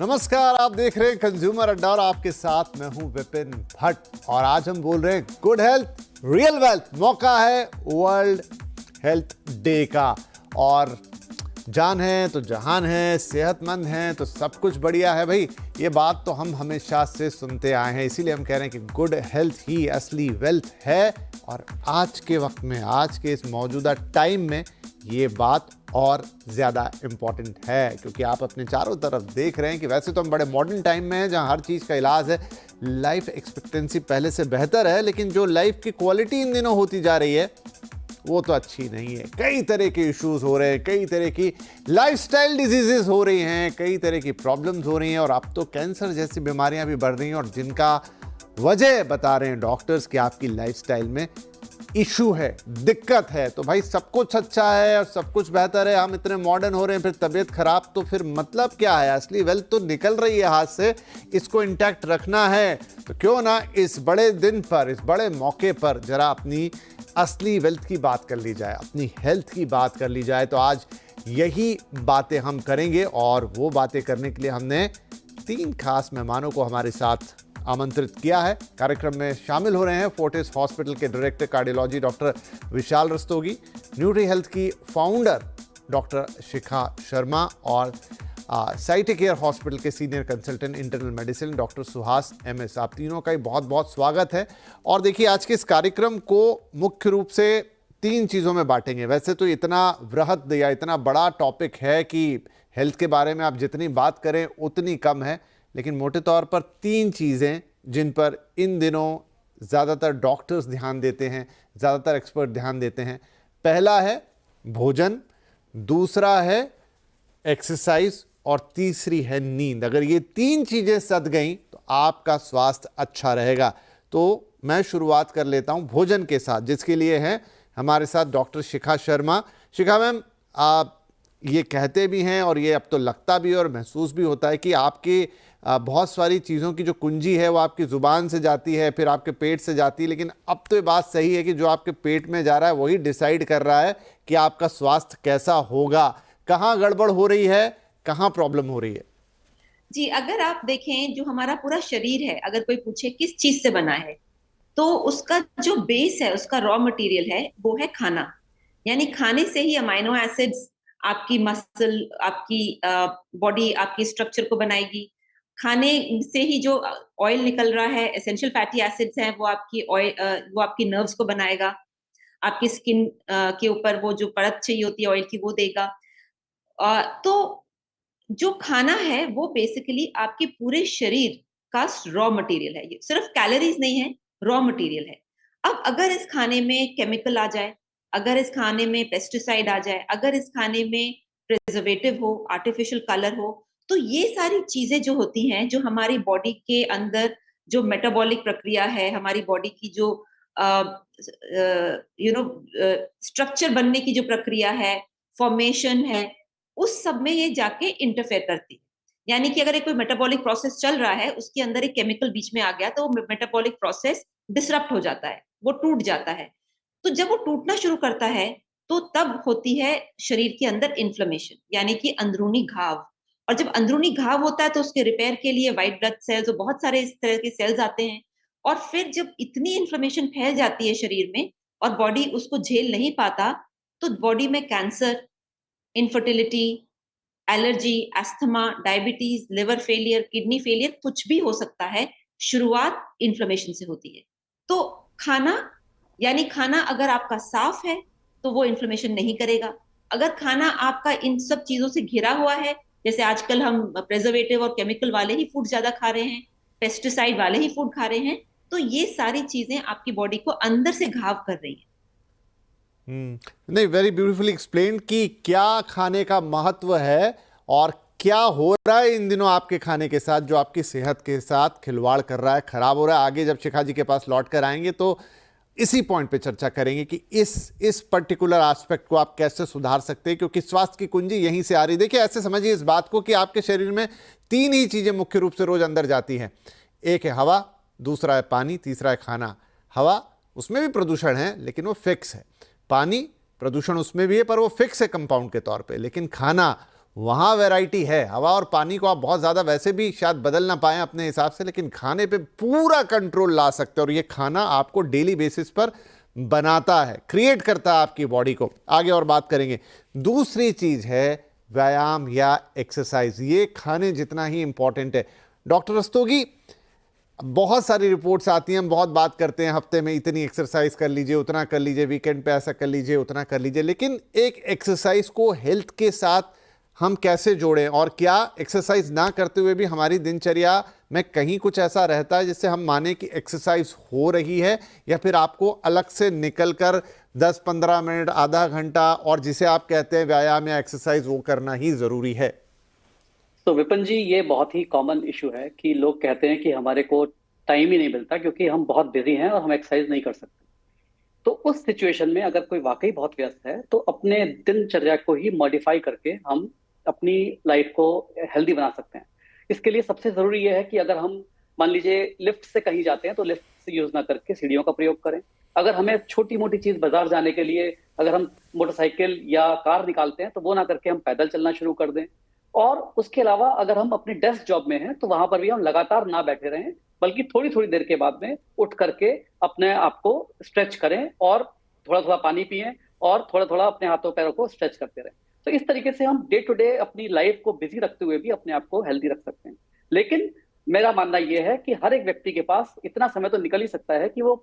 नमस्कार, आप देख रहे हैं कंज्यूमर अड्डा और आपके साथ मैं हूं विपिन भट्ट। और आज हम बोल रहे हैं गुड हेल्थ रियल वेल्थ। मौका है वर्ल्ड हेल्थ डे का और जान है तो जहान है, सेहतमंद हैं तो सब कुछ बढ़िया है। भाई ये बात तो हम हमेशा से सुनते आए हैं, इसीलिए हम कह रहे हैं कि गुड हेल्थ ही असली वेल्थ है। और आज के वक्त में, आज के इस मौजूदा टाइम में ये बात और ज़्यादा इम्पॉर्टेंट है, क्योंकि आप अपने चारों तरफ देख रहे हैं कि वैसे तो हम बड़े मॉडर्न टाइम में हैं जहां हर चीज़ का इलाज है, लाइफ एक्सपेक्टेंसी पहले से बेहतर है, लेकिन जो लाइफ की क्वालिटी इन दिनों होती जा रही है वो तो अच्छी नहीं है। कई तरह के इश्यूज हो रहे हैं, कई तरह की लाइफस्टाइल डिजीजेस हो रही हैं, कई तरह की प्रॉब्लम्स हो रही हैं और अब तो कैंसर जैसी बीमारियां भी बढ़ रही हैं और जिनका वजह बता रहे हैं डॉक्टर्स कि आपकी लाइफस्टाइल में इशू है, दिक्कत है। तो भाई सब कुछ अच्छा है और सब कुछ बेहतर है, हम इतने मॉडर्न हो रहे हैं, फिर तबीयत खराब, तो फिर मतलब क्या है? असली वेल्थ तो निकल रही है हाथ से, इसको इंटैक्ट रखना है तो क्यों ना इस बड़े दिन पर, इस बड़े मौके पर जरा अपनी असली वेल्थ की बात कर ली जाए, अपनी हेल्थ की बात कर ली जाए। तो आज यही बातें हम करेंगे और वो बातें करने के लिए हमने 3 खास मेहमानों को हमारे साथ आमंत्रित किया है। कार्यक्रम में शामिल हो रहे हैं फोर्टिस हॉस्पिटल के डायरेक्टर कार्डियोलॉजी डॉक्टर विशाल रस्तोगी, न्यूट्री हेल्थ की फाउंडर डॉक्टर शिखा शर्मा और साइटे केयर हॉस्पिटल के senior consultant internal medicine doctor Suhas MS। आप तीनों का ही बहुत बहुत स्वागत है। और देखिए, आज के इस कार्यक्रम को मुख्य रूप से 3 चीज़ों में बांटेंगे। वैसे तो इतना वृहद या इतना बड़ा टॉपिक है कि हेल्थ के बारे में आप जितनी बात करें उतनी कम है, लेकिन मोटे तौर पर 3 चीज़ें जिन पर इन दिनों ज़्यादातर डॉक्टर्स ध्यान देते हैं, ज़्यादातर एक्सपर्ट ध्यान देते हैं। पहला है भोजन, दूसरा है एक्सरसाइज और तीसरी है नींद। अगर ये 3 चीज़ें सध गई तो आपका स्वास्थ्य अच्छा रहेगा। तो मैं शुरुआत कर लेता हूँ भोजन के साथ, जिसके लिए हैं हमारे साथ डॉक्टर शिखा शर्मा। शिखा मैम, आप ये कहते भी हैं और ये अब तो लगता भी है और महसूस भी होता है कि आपके बहुत सारी चीज़ों की जो कुंजी है वो आपकी ज़ुबान से जाती है, फिर आपके पेट से जाती है, लेकिन अब तो ये बात सही है कि जो आपके पेट में जा रहा है वही डिसाइड कर रहा है कि आपका स्वास्थ्य कैसा होगा। कहाँ गड़बड़ हो रही है, कहाँ प्रॉब्लम हो रही है? जी, अगर आप देखें जो हमारा पूरा शरीर है, अगर कोई पूछे किस चीज से बना है, तो उसका जो बेस है, उसका रॉ मटेरियल है, वो है खाना। यानी खाने से ही अमाइनो एसिड्स आपकी मसल, आपकी बॉडी, आपकी स्ट्रक्चर को बनाएगी। खाने से ही जो ऑयल निकल रहा है, एसेंशियल फैटी एसिड्स हैं, वो आपकी ऑयल, वो आपकी नर्व्स को बनाएगा। आपकी स्किन के ऊपर वो जो परत चाहिए होती है ऑयल की, वो देगा। तो जो खाना है वो बेसिकली आपके पूरे शरीर का रॉ मटेरियल है। ये सिर्फ कैलोरीज नहीं है, रॉ मटेरियल है। अब अगर इस खाने में केमिकल आ जाए, अगर इस खाने में पेस्टिसाइड आ जाए, अगर इस खाने में प्रिजर्वेटिव हो, आर्टिफिशियल कलर हो, तो ये सारी चीजें जो होती हैं, जो हमारी बॉडी के अंदर जो मेटाबॉलिक प्रक्रिया है, हमारी बॉडी की जो स्ट्रक्चर बनने की जो प्रक्रिया है, फॉर्मेशन है, उस सब में ये जाके इंटरफेयर करती है। यानी कि अगर एक कोई मेटाबॉलिक प्रोसेस चल रहा है, उसके अंदर एक केमिकल बीच में आ गया, तो वो मेटाबॉलिक प्रोसेस डिसरप्ट हो जाता है, वो टूट जाता है। तो जब वो टूटना शुरू करता है, तो तब होती है शरीर के अंदर इन्फ्लेमेशन, यानी कि अंदरूनी घाव। और जब अंदरूनी घाव होता है, तो उसके रिपेयर के लिए व्हाइट ब्लड सेल्स और बहुत सारे इस तरह के सेल्स आते हैं। और फिर जब इतनी इन्फ्लेमेशन फैल जाती है शरीर में और बॉडी उसको झेल नहीं पाता, तो बॉडी में cancer, infertility, allergy, asthma, diabetes, liver failure, kidney failure, कुछ भी हो सकता है। शुरुआत इन्फ्लेमेशन से होती है। तो खाना, यानी खाना अगर आपका साफ है तो वो इन्फ्लेमेशन नहीं करेगा। अगर खाना आपका इन सब चीजों से घिरा हुआ है, जैसे आजकल हम प्रिजर्वेटिव और केमिकल वाले ही फूड ज्यादा खा रहे हैं, पेस्टिसाइड वाले ही फूड खा रहे हैं, तो ये सारी चीजें आपकी बॉडी को अंदर से घाव कर रही हैं। नहीं, वेरी ब्यूटीफुली एक्सप्लेन कि क्या खाने का महत्व है और क्या हो रहा है इन दिनों आपके खाने के साथ, जो आपकी सेहत के साथ खिलवाड़ कर रहा है, खराब हो रहा है। आगे जब शिखा जी के पास लौट कर आएंगे तो इसी पॉइंट पे चर्चा करेंगे कि इस पर्टिकुलर एस्पेक्ट को आप कैसे सुधार सकते हैं, क्योंकि स्वास्थ्य की कुंजी यहीं से आ रही है। देखिए, ऐसे समझिए इस बात को कि आपके शरीर में 3 ही चीजें मुख्य रूप से रोज अंदर जाती हैं। एक है हवा, दूसरा है पानी, तीसरा है खाना। हवा, उसमें भी प्रदूषण है लेकिन वो फिक्स है। पानी, प्रदूषण उसमें भी है पर वो फिक्स है कंपाउंड के तौर पे। लेकिन खाना, वहाँ वैरायटी है। हवा और पानी को आप बहुत ज़्यादा वैसे भी शायद बदल ना पाएँ अपने हिसाब से, लेकिन खाने पे पूरा कंट्रोल ला सकते हैं, और ये खाना आपको डेली बेसिस पर बनाता है, क्रिएट करता है आपकी बॉडी को। आगे और बात करेंगे। दूसरी चीज़ है व्यायाम या एक्सरसाइज। ये खाने जितना ही इंपॉर्टेंट है। डॉक्टर रस्तोगी, बहुत सारी रिपोर्ट्स आती हैं, हम बहुत बात करते हैं, हफ्ते में इतनी एक्सरसाइज कर लीजिए, उतना कर लीजिए, वीकेंड पे ऐसा कर लीजिए, उतना कर लीजिए, लेकिन एक एक्सरसाइज को हेल्थ के साथ हम कैसे जोड़ें, और क्या एक्सरसाइज ना करते हुए भी हमारी दिनचर्या में कहीं कुछ ऐसा रहता है जिससे हम माने कि एक्सरसाइज हो रही है, या फिर आपको अलग से निकल कर 10-15 मिनट, आधा घंटा, और जिसे आप कहते हैं व्यायाम या एक्सरसाइज, वो करना ही ज़रूरी है? तो विपिन जी, ये बहुत ही कॉमन इशू है कि लोग कहते हैं कि हमारे को टाइम ही नहीं मिलता क्योंकि हम बहुत बिजी हैं और हम एक्सरसाइज नहीं कर सकते। तो उस सिचुएशन में अगर कोई वाकई बहुत व्यस्त है तो अपने दिनचर्या को ही मॉडिफाई करके हम अपनी लाइफ को हेल्दी बना सकते हैं। इसके लिए सबसे जरूरी यह है कि अगर हम मान लीजिए लिफ्ट से कहीं जाते हैं तो लिफ्ट से यूज ना करके सीढ़ियों का प्रयोग करें। अगर हमें छोटी मोटी चीज बाजार जाने के लिए अगर हम मोटरसाइकिल या कार निकालते हैं तो वो ना करके हम पैदल चलना शुरू कर दें। और उसके अलावा अगर हम अपनी डेस्क जॉब में हैं तो वहां पर भी हम लगातार ना बैठे रहें, बल्कि थोड़ी थोड़ी देर के बाद में उठ करके अपने आप को स्ट्रेच करें और थोड़ा थोड़ा पानी पिएं और थोड़ा थोड़ा अपने हाथों पैरों को स्ट्रेच करते रहें। तो इस तरीके से हम डे टू डे अपनी लाइफ को बिजी रखते हुए भी अपने आप को हेल्दी रख सकते हैं। लेकिन मेरा मानना यह है कि हर एक व्यक्ति के पास इतना समय तो निकल ही सकता है कि वो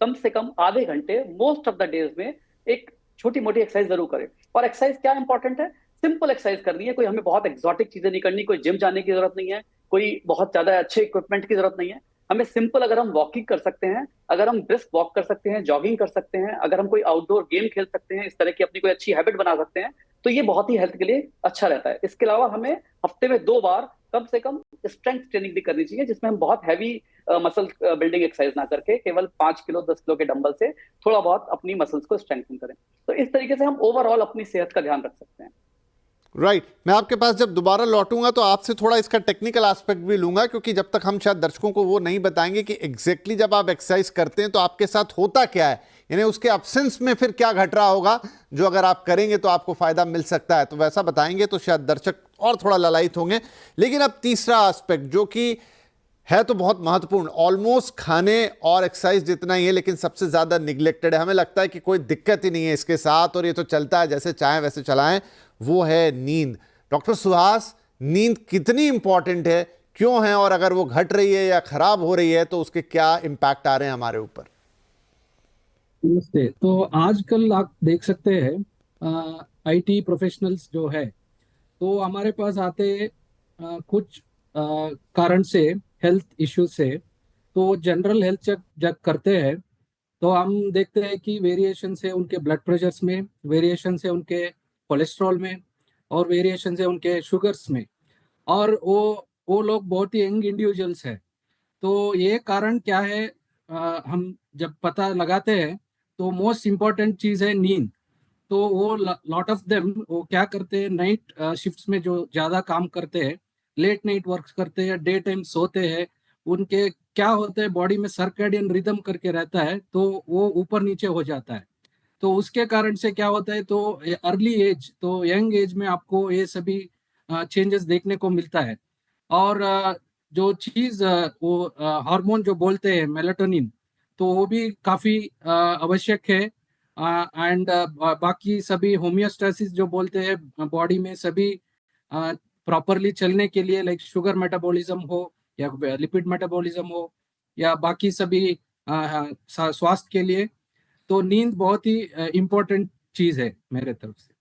कम से कम आधे घंटे मोस्ट ऑफ द डेज में एक छोटी मोटी एक्सरसाइज जरूर करें। और एक्सरसाइज क्या इंपॉर्टेंट है? सिंपल एक्सरसाइज करनी है, कोई हमें बहुत एक्सोटिक चीजें नहीं करनी, कोई जिम जाने की जरूरत नहीं है, कोई बहुत ज्यादा अच्छे इक्विपमेंट की जरूरत नहीं है। हमें सिंपल, अगर हम वॉकिंग कर सकते हैं, अगर हम ब्रिस्क वॉक कर सकते हैं, जॉगिंग कर सकते हैं, अगर हम कोई आउटडोर गेम खेल सकते हैं, इस तरह की अपनी कोई अच्छी हैबिट बना सकते हैं, तो ये बहुत ही हेल्थ के लिए अच्छा रहता है। इसके अलावा हमें हफ्ते में 2 बार कम से कम स्ट्रेंथ ट्रेनिंग भी करनी चाहिए, जिसमें हम बहुत हैवी मसल बिल्डिंग एक्सरसाइज ना करके केवल 5 किलो 10 किलो के डंबल से थोड़ा बहुत अपनी मसल्स को स्ट्रेंथन करें। तो इस तरीके से हम ओवरऑल अपनी सेहत का ध्यान रख सकते हैं। राइट मैं आपके पास जब दोबारा लौटूंगा तो आपसे थोड़ा इसका टेक्निकल एस्पेक्ट भी लूंगा, क्योंकि जब तक हम शायद दर्शकों को वो नहीं बताएंगे कि एग्जैक्टली जब आप एक्सरसाइज करते हैं तो आपके साथ होता क्या है, यानी उसके एब्सेंस में फिर क्या घट रहा होगा जो अगर आप करेंगे तो आपको फायदा मिल सकता है, तो वैसा बताएंगे तो शायद दर्शक और थोड़ा ललायित होंगे। लेकिन अब तीसरा एस्पेक्ट जो कि है तो बहुत महत्वपूर्ण, ऑलमोस्ट खाने और एक्सरसाइज जितना ही है, लेकिन सबसे ज्यादा निगलेक्टेड है। हमें लगता है कि कोई दिक्कत ही नहीं है इसके साथ और ये तो चलता है जैसे चाहें वैसे चलाएं, वो है नींद। डॉक्टर सुहास, नींद कितनी इंपॉर्टेंट है, क्यों है, और अगर वो घट रही है या खराब हो रही है तो उसके क्या इम्पैक्ट आ रहे हैं हमारे ऊपर? नमस्ते। तो आजकल आप देख सकते हैं आईटी प्रोफेशनल्स जो है तो हमारे पास आते कुछ कारण से, हेल्थ इश्यू से। तो जनरल हेल्थ चेक जब करते हैं तो हम देखते हैं कि वेरिएशन है उनके ब्लड प्रेशर्स में, वेरिएशन है उनके कोलेस्ट्रॉल में, और वेरिएशन है उनके शुगर्स में। और वो लोग बहुत ही यंग इंडिविजुअल्स हैं। तो ये कारण क्या है, हम जब पता लगाते हैं तो मोस्ट इम्पॉर्टेंट चीज़ है नींद। तो वो लॉट ऑफ देम वो क्या करते हैं, नाइट शिफ्ट्स में जो ज़्यादा काम करते हैं, लेट नाइट वर्क करते हैं, डे टाइम सोते हैं, उनके क्या होता है बॉडी में सर्कैडियन रिदम करके रहता है, तो वो ऊपर नीचे हो जाता है। तो उसके कारण से क्या होता है, तो अर्ली एज, तो यंग एज में आपको ये सभी चेंजेस देखने को मिलता है। और जो चीज़ वो हार्मोन जो बोलते हैं मेलाटोनिन, तो वो भी काफ़ी आवश्यक है। एंड बाकी सभी होमियोस्टेसिस जो बोलते हैं बॉडी में सभी प्रॉपरली चलने के लिए, लाइक शुगर मेटाबॉलिज्म हो या लिपिड मेटाबॉलिज्म हो या बाकी सभी स्वास्थ्य के लिए, तो नींद बहुत ही इम्पोर्टेंट चीज़ है मेरे तरफ से।